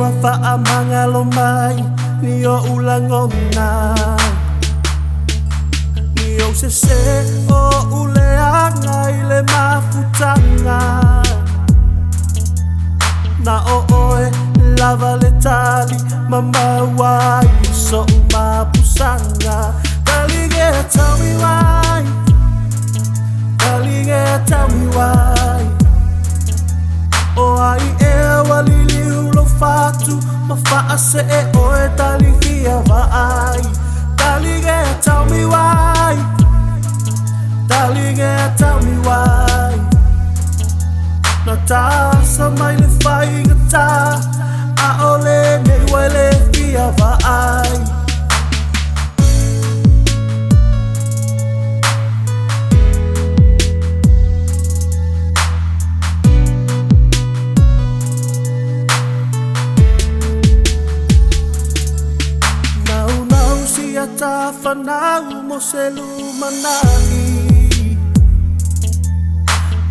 ua whaamangalo mai ni o ulangona. Ni o se o uleanga i le mafutanga. Na o oe lava le tali mamaua i so mapusanga. Darling, yeah, tell me why. Darling, yeah, tell me why. O ai e walili ulo fatu mafase e oe darling, kia vai. Darling, yeah, tell me why. Darling, yeah, tell me why. Na tasa mai le whai ngata a ole ne wele kia vai. Ta whanau mo se lumanai.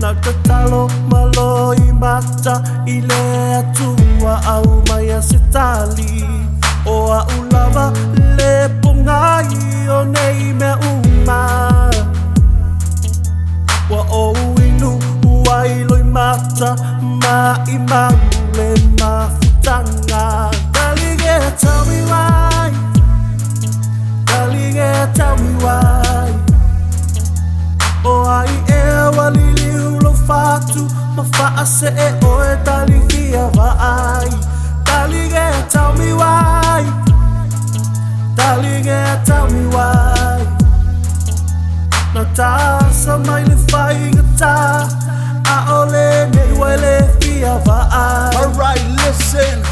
Nau te talo malo i mata i le atua au mai a se tali. O a ulawa le pungai o nei me uma. Wa o inu uai loi mata ma i mau le mafutanga. Darling, yeah, tell me why. Darling, yeah, tell me why. O ai e walili ulo fatu mafase e oe darling, kia vai. Darling, yeah, tell me why. Darling, yeah, tell me why. Na tasa mai le whai ngata a ole ne wele kia vai. Alright, listen.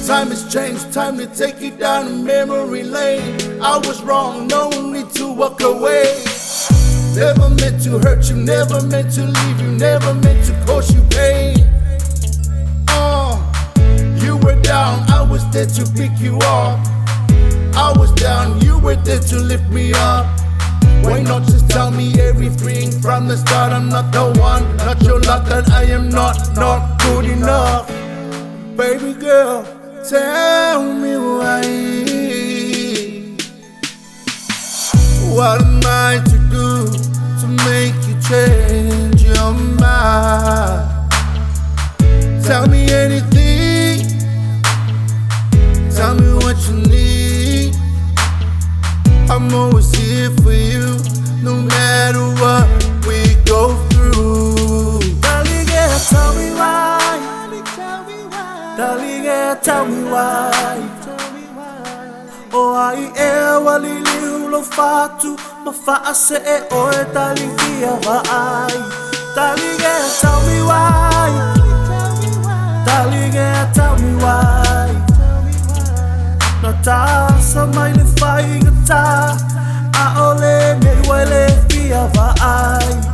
Time has changed, time to take you down memory lane. I was wrong, no need to walk away. Never meant to hurt you, never meant to leave you, never meant to cause you pain. You were down, I was there to pick you up. I was down, you were there to lift me up. Why not just tell me everything from the start? I'm not the one, not your love, that I am not good enough. Baby girl, tell me why. What am I to do to make you change your mind? Tell me anything. Tell me what you need. I'm always here for you, no matter what we go through. Darling, yeah, tell me why. Darling, yeah, tell me why. O ai e walili ulo fatu mafase e oe darling, kia vai. Darling, yeah, tell me why. Darling, yeah, tell me why. Na tasa mai le whai ngata a ole ne wele kia vai.